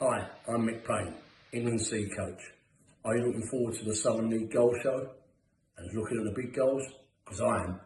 Hi, I'm Mick Payne, England C coach. Are you looking forward to the Southern League goal show and looking at the big goals? Because I am.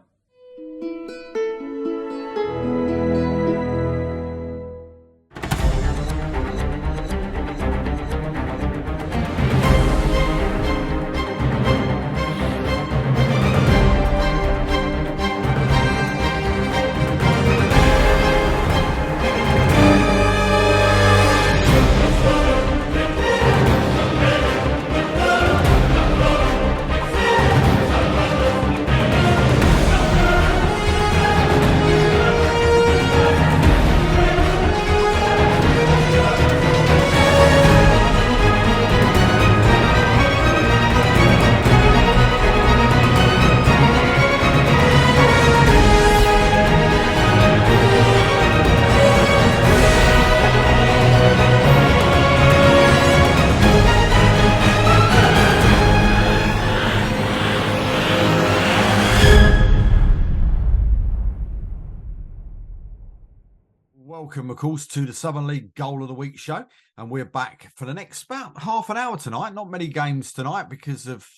Welcome, of course, to the Southern League Goal of the Week show, and we're back for the next about half an hour tonight. Not many games tonight because of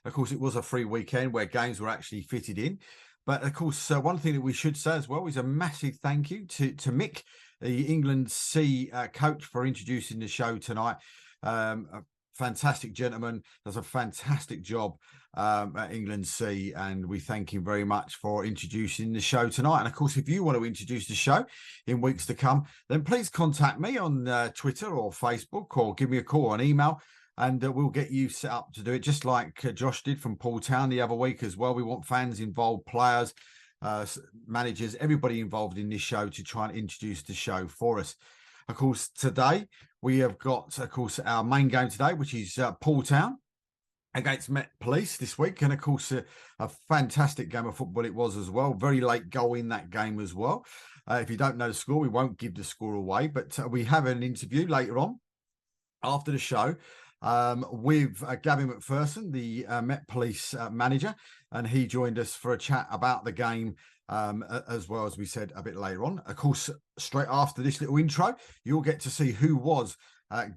course, it was a free weekend where games were actually fitted in. But of course, one thing that we should say as well is a massive thank you to Mick, the England C coach, for introducing the show tonight. A fantastic gentleman, does a fantastic job at England C, and we thank him very much for introducing the show tonight. And of course, if you want to introduce the show in weeks to come, then please contact me on Twitter or Facebook, or give me a call on email, and we'll get you set up to do it, just like Josh did from Poole Town the other week as well. We want fans involved, players, managers, everybody involved in this show to try and introduce the show for us. Of course, today we have got, of course, our main game today, which is Poole Town against Met Police this week. And of course, a fantastic game of football it was as well. Very late goal in that game as well. If you don't know the score, we won't give the score away, but we have an interview later on after the show with Gavin Macpherson, the Met Police manager, and he joined us for a chat about the game, as well, as we said a bit later on. Of course, straight after this little intro, you'll get to see who was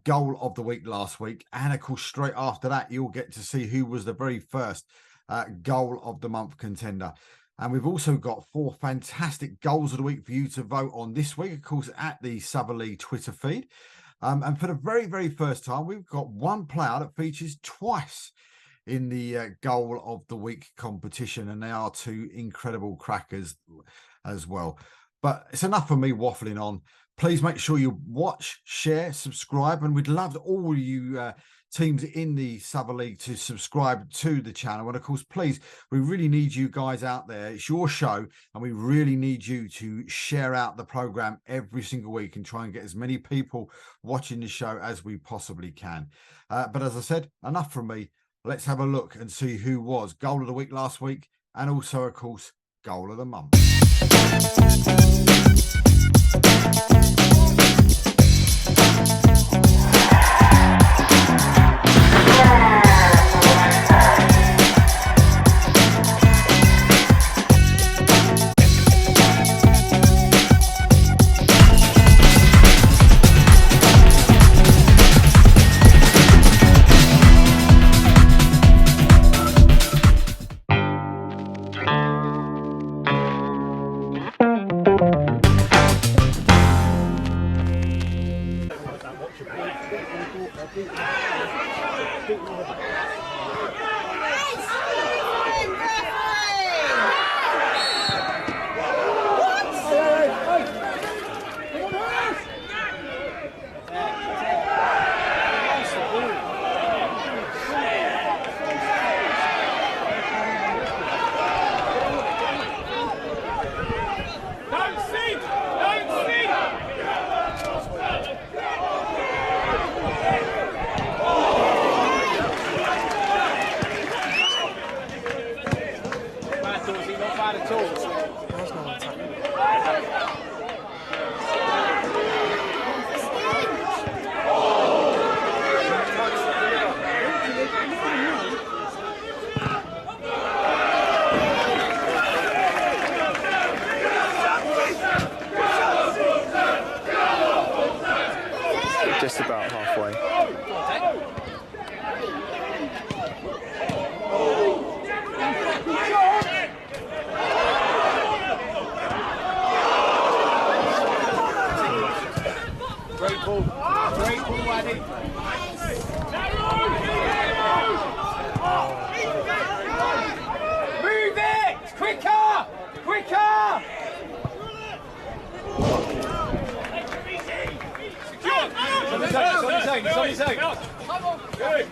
goal of the week last week. And of course, straight after that, you'll get to see who was the very first goal of the month contender. And we've also got 4 fantastic goals of the week for you to vote on this week, of course, at the Southern League Twitter feed. And for the very, very first time, we've got one player that features twice in the goal of the week competition, and they are 2 incredible crackers as well. But it's enough of me waffling on. Please make sure you watch, share, subscribe, and we'd love all you teams in the Southern League to subscribe to the channel. And of course, please, we really need you guys out there. It's your show, and we really need you to share out the program every single week and try and get as many people watching the show as we possibly can. But as I said, enough from me. Let's have a look and see who was goal of the week last week, and also, of course, goal of the month. just about halfway. Great ball, Waddy. Move it! Quicker! Quicker! It's on his own. Good.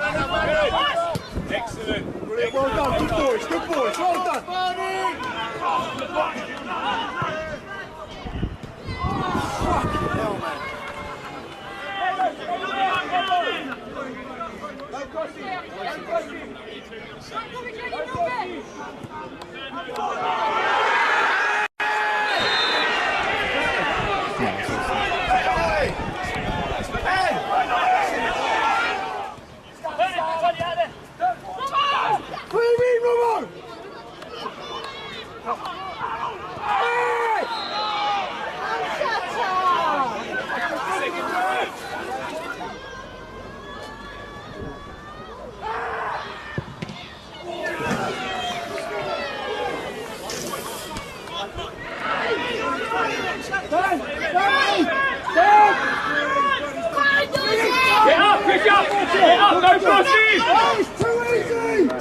Excellent. Well done, good boys, well done. Fucking hell, man. Get up, no crosses! It's too easy!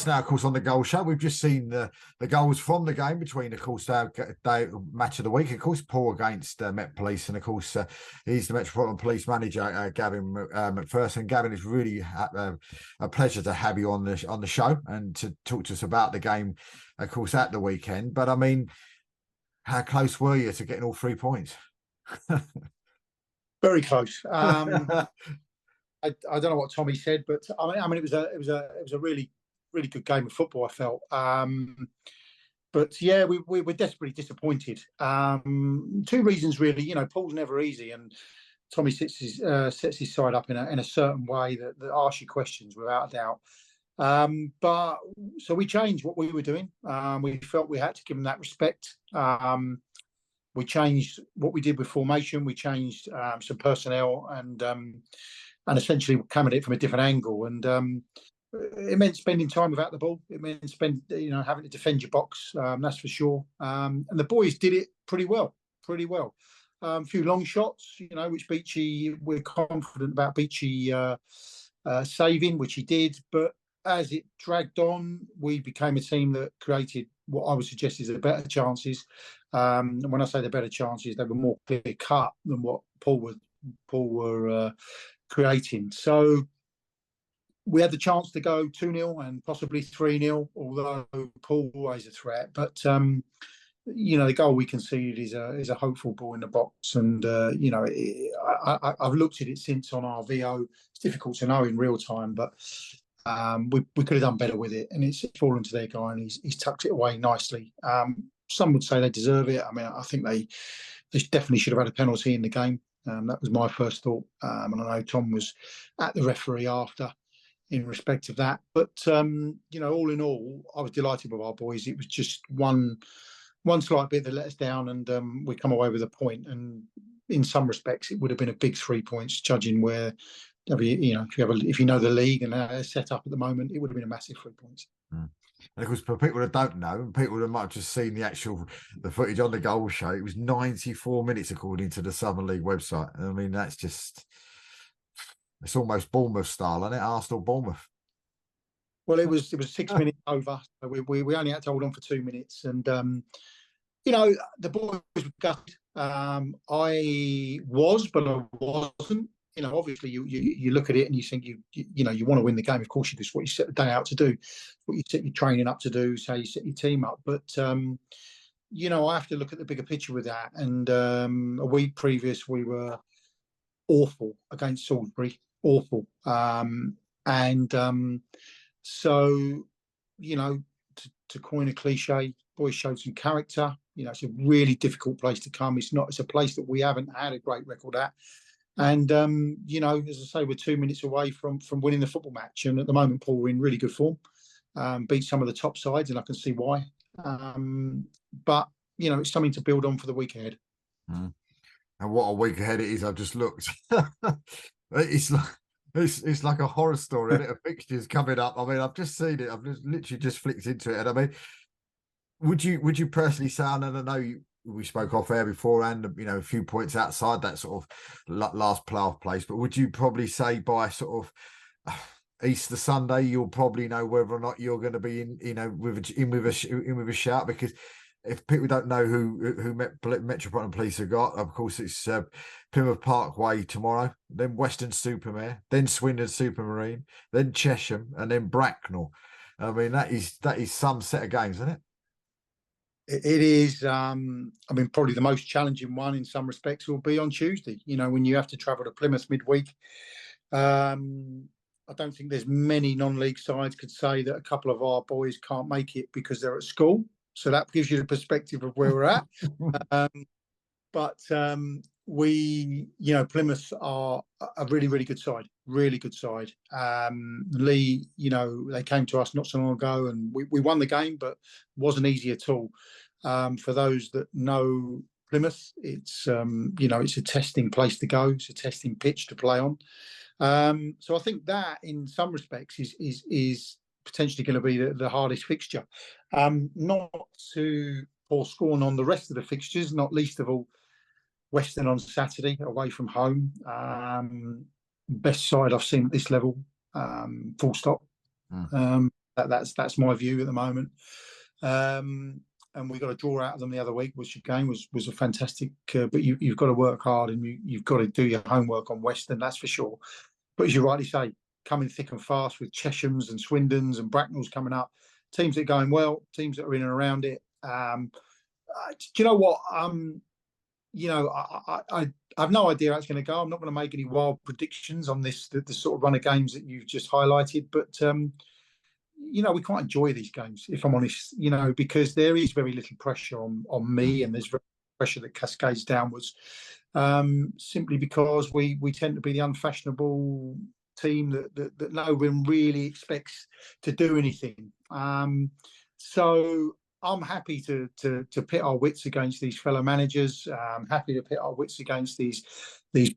Now, of course, on the goal show, we've just seen the goals from the game between, of course, day match of the week, of course, Poole against Met Police, and of course, he's the Metropolitan Police manager, Gavin Macpherson. Gavin, it's really a pleasure to have you on the show and to talk to us about the game, of course, at the weekend. But I mean, how close were you to getting all 3 points? Very close. I don't know what Tommy said, but I mean, it was a really good game of football, I felt. But yeah, we were desperately disappointed. 2 reasons really. You know, Poole's never easy, and Tommy sets his side up in a certain way that asks you questions without a doubt. But so we changed what we were doing. We felt we had to give them that respect. We changed what we did with formation. We changed some personnel and essentially came at it from a different angle. And it meant spending time without the ball. It meant having to defend your box. That's for sure. And the boys did it pretty well. A few long shots, you know, which Beachy, we're confident about Beachy saving, which he did. But as it dragged on, we became a team that created what I would suggest is the better chances. And when I say the better chances, they were more clear cut than what Poole were creating. So we had the chance to go 2-0 and possibly 3-0, although Poole always a threat. But you know, the goal we conceded is a hopeful ball in the box, and you know, I've looked at it since on our VO. It's difficult to know in real time, but we could have done better with it, and it's fallen to their guy, and he's tucked it away nicely. Some would say they deserve it. I mean, I think they definitely should have had a penalty in the game. That was my first thought, and I know Tom was at the referee after in respect of that. But you know, all in all, I was delighted with our boys. It was just one slight bit that let us down, and we come away with a point. And in some respects, it would have been a big 3 points, judging where, you know, if you know the league and how it's set up at the moment, it would have been a massive 3 points. And of course, for people that don't know, people that might have just seen the footage on the goal show, it was 94 minutes according to the Southern League website. I mean, that's just, it's almost Bournemouth style, isn't it? Arsenal Bournemouth. Well, it was 6 minutes over. So we only had to hold on for 2 minutes, and you know, the boys were gutted. I was, but I wasn't. You know, obviously, you look at it and you think you know, you want to win the game. Of course, you do. It's what you set the day out to do. What you set your training up to do. It's how you set your team up. But you know, I have to look at the bigger picture with that. And a week previous, we were awful against Salisbury. Awful. So, you know, to coin a cliche, boys showed some character. You know, it's a really difficult place to come. It's a place that we haven't had a great record at. And, you know, as I say, we're 2 minutes away from winning the football match. And at the moment, Poole are in really good form. Beat some of the top sides, and I can see why. But, you know, it's something to build on for the week ahead. And what a week ahead it is. I've just looked. It's like a horror story, and a fixture's coming up. I mean, I've just seen it. I've just literally flicked into it, and I mean, would you personally say? And I know we spoke off air before, and you know, a few points outside that sort of last playoff place, but would you probably say by sort of Easter Sunday you'll probably know whether or not you're going to be in, you know, with a shout? Because if people don't know who Metropolitan Police have got, of course, it's Plymouth Parkway tomorrow, then Western-super-Mare, then Swindon-super-Marine, then Chesham, and then Bracknell. I mean, that is some set of games, isn't it? It is. I mean, probably the most challenging one in some respects will be on Tuesday. You know, when you have to travel to Plymouth midweek. I don't think there's many non-league sides could say that a couple of our boys can't make it because they're at school. So that gives you the perspective of where we're at. But we, you know, Plymouth are a really, really good side. Really good side. Lee, you know, they came to us not so long ago, and we won the game, but wasn't easy at all. For those that know Plymouth, it's you know, it's a testing place to go. It's a testing pitch to play on. So I think that, in some respects, is potentially going to be the hardest fixture. Not to pour scorn on the rest of the fixtures, not least of all Western on Saturday away from home. Best side I've seen at this level, full stop. That's my view at the moment. And we got a draw out of them the other week, which again was a fantastic. But you've got to work hard, and you've got to do your homework on Western, that's for sure. But as you rightly say, coming thick and fast with Cheshams and Swindons and Bracknells coming up, teams that are going well, teams that are in and around it. Do you know what? You know, I have no idea how it's going to go. I'm not going to make any wild predictions on this, the sort of run of games that you've just highlighted. But, you know, we quite enjoy these games, if I'm honest, you know, because there is very little pressure on me, and there's very pressure that cascades downwards, simply because we tend to be the unfashionable team that no one really expects to do anything. So I'm happy to pit our wits against these fellow managers. I'm happy to pit our wits against these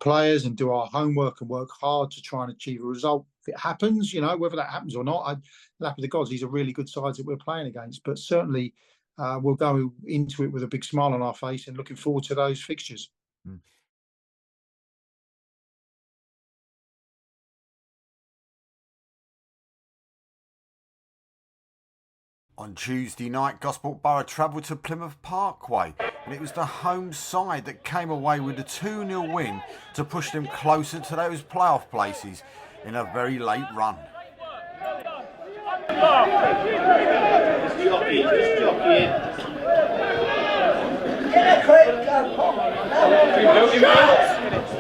players and do our homework and work hard to try and achieve a result. If it happens, you know, whether that happens or not, I'm happy to the gods. These are really good sides that we're playing against. But certainly we'll go into it with a big smile on our face and looking forward to those fixtures. On Tuesday night, Gosport Borough travelled to Plymouth Parkway, and it was the home side that came away with a 2-0 win to push them closer to those playoff places in a very late run. Just jockeying.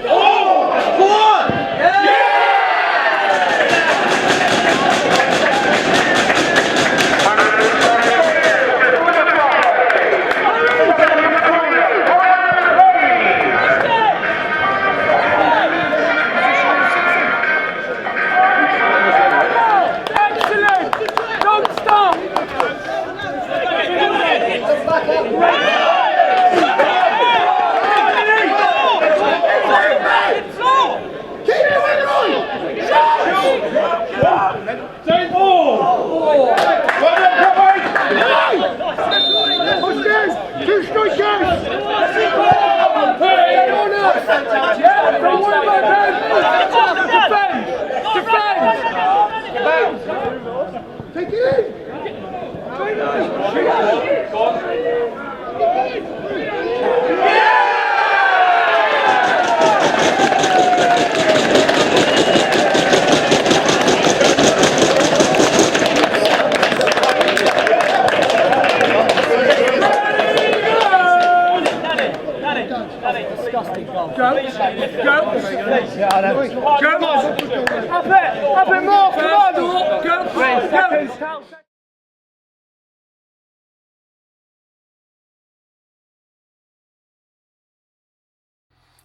Oh! Go on! Yeah! Take it in!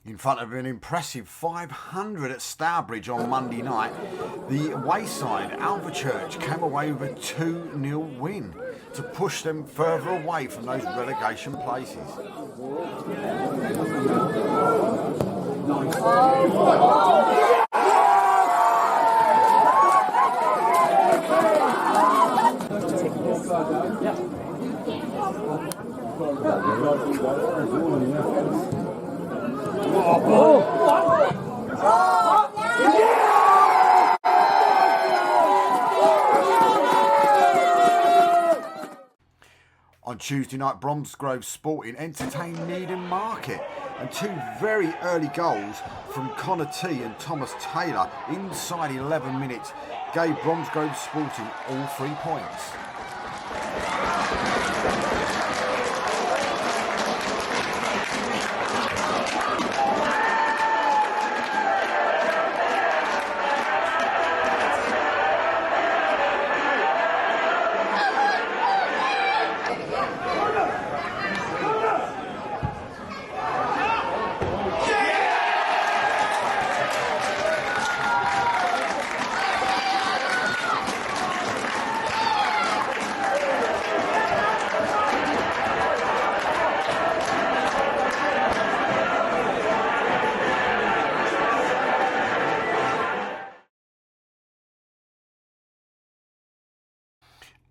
In front of an impressive 500 at Stourbridge on Monday night, the Wayside Alvechurch came away with a 2-0 win to push them further away from those relegation places. On Tuesday night, Bromsgrove Sporting entertained Needham Market, and two very early goals from Connor T and Thomas Taylor inside 11 minutes gave Bromsgrove Sporting all 3 points.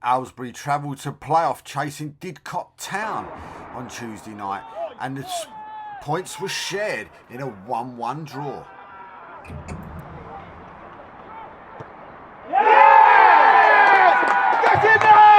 Aylesbury travelled to playoff chasing Didcot Town on Tuesday night, and the points were shared in a 1-1 draw. Get in there!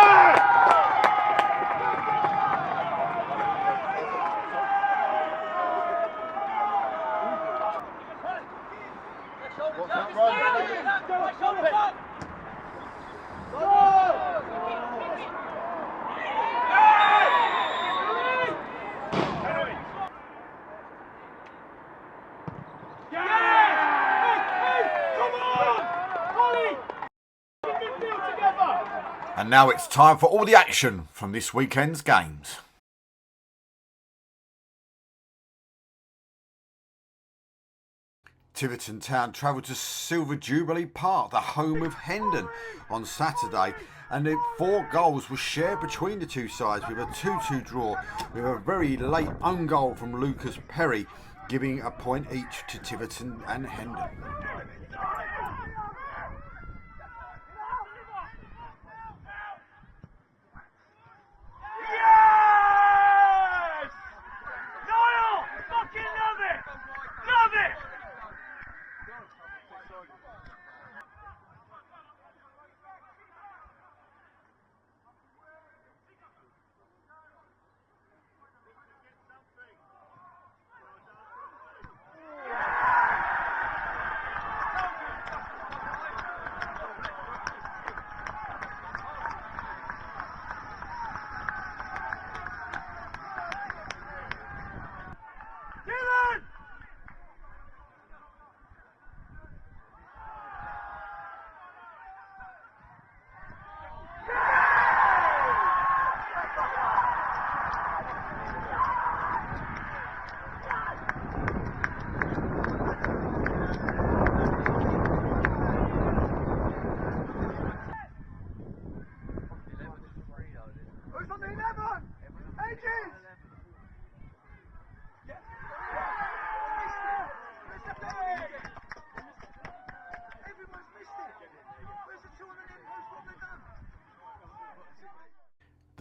And now it's time for all the action from this weekend's games. Tiverton Town travelled to Silver Jubilee Park, the home of Hendon, on Saturday, and the 4 goals were shared between the two sides with a 2-2 draw, with a very late own goal from Lucas Perry, giving a point each to Tiverton and Hendon. Niall! Fucking love it!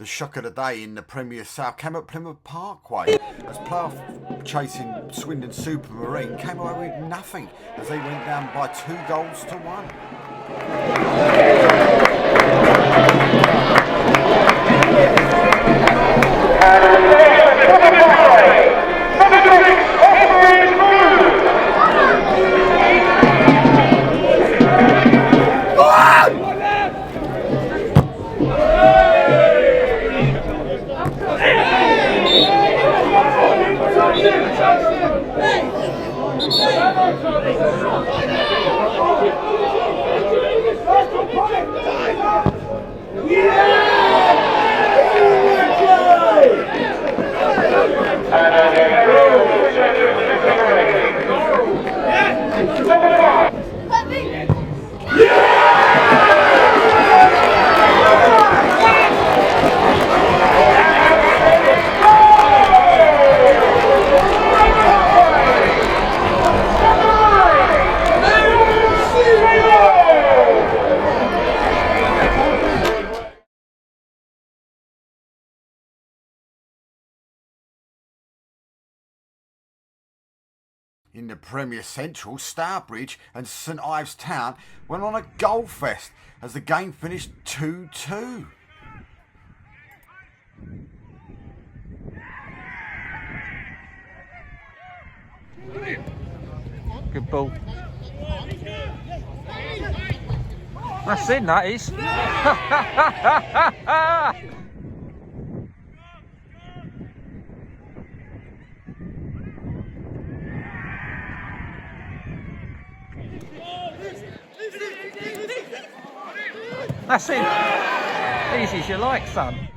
The shock of the day in the Premier South came at Plymouth Parkway as playoff chasing Swindon Supermarine came away with nothing as they went down by 2 goals to 1. In the Premier Central, Stourbridge and St Ives Town went on a goal fest as the game finished 2-2. Good ball. That's in, that is. That's it. Easy as you like, son.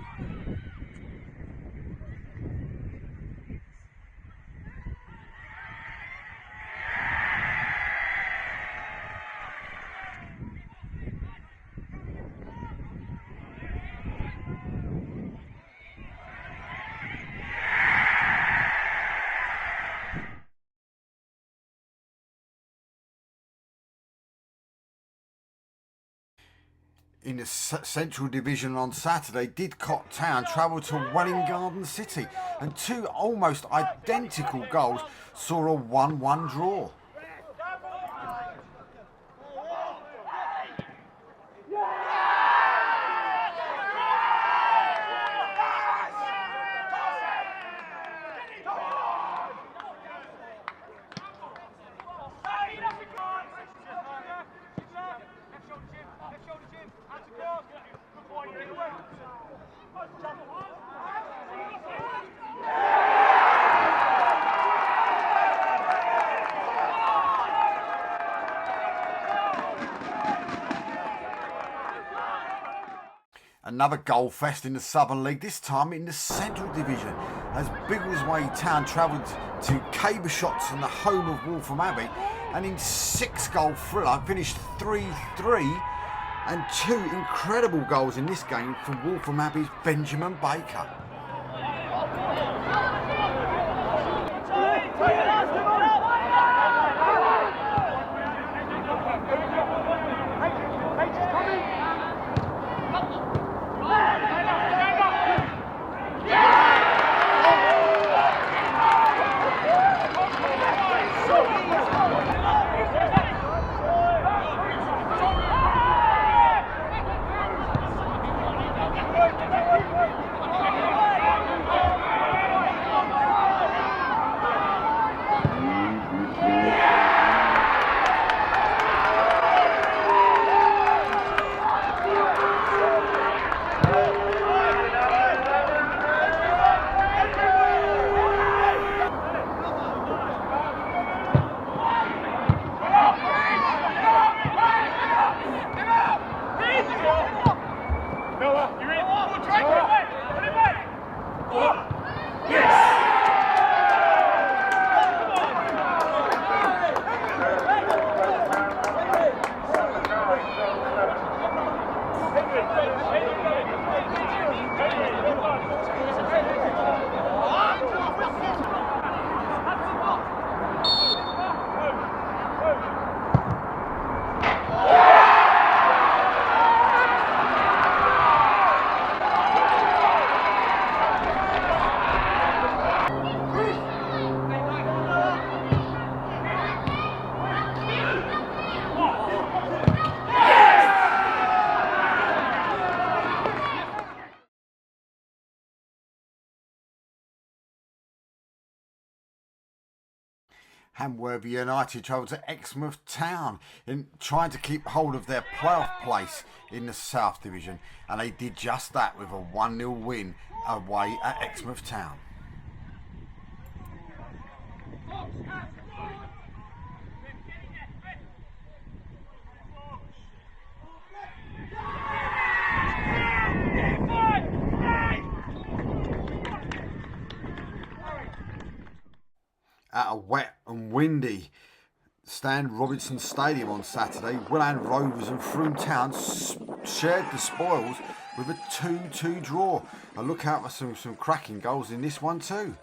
In the Central Division on Saturday, Didcot Town travelled to Welling Garden City and 2 almost identical goals saw a 1-1 draw. Another goal fest in the Southern League, this time in the Central Division, as Biggleswade Town travelled to Cabershots and the home of Waltham Abbey, and in 6-goal thriller finished 3-3, and 2 incredible goals in this game from Waltham Abbey's Benjamin Baker. And Worthing United travel to Exmouth Town in trying to keep hold of their playoff place in the South Division. And they did just that with a 1-0 win away at Exmouth Town. At a wet and windy Stan Robinson Stadium on Saturday, Willand Rovers and Poole Town shared the spoils with a 2-2 draw. And look out for some cracking goals in this one too.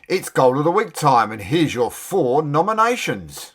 It's Goal of the Week time, and here's your 4 nominations.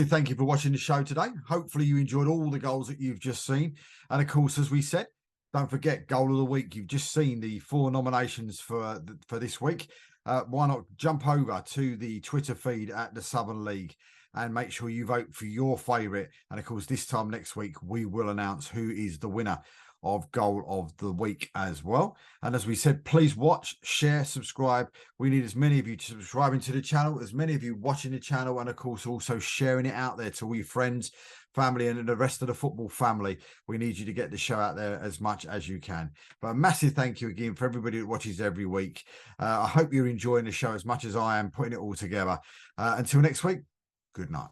Thank you for watching the show today. Hopefully you enjoyed all the goals that you've just seen. And of course, as we said, don't forget Goal of the Week. You've just seen the 4 nominations for this week. Why not jump over to the Twitter feed at the Southern League and make sure you vote for your favourite. And of course, this time next week, we will announce who is the winner of Goal of the Week as well. And as we said, please watch, share, subscribe. We need as many of you subscribing to the channel, as many of you watching the channel, and of course also sharing it out there to all your friends, family, and the rest of the football family. We need you to get the show out there as much as you can. But a massive thank you again for everybody that watches every week. I hope you're enjoying the show as much as I am putting it all together. Until next week, good night.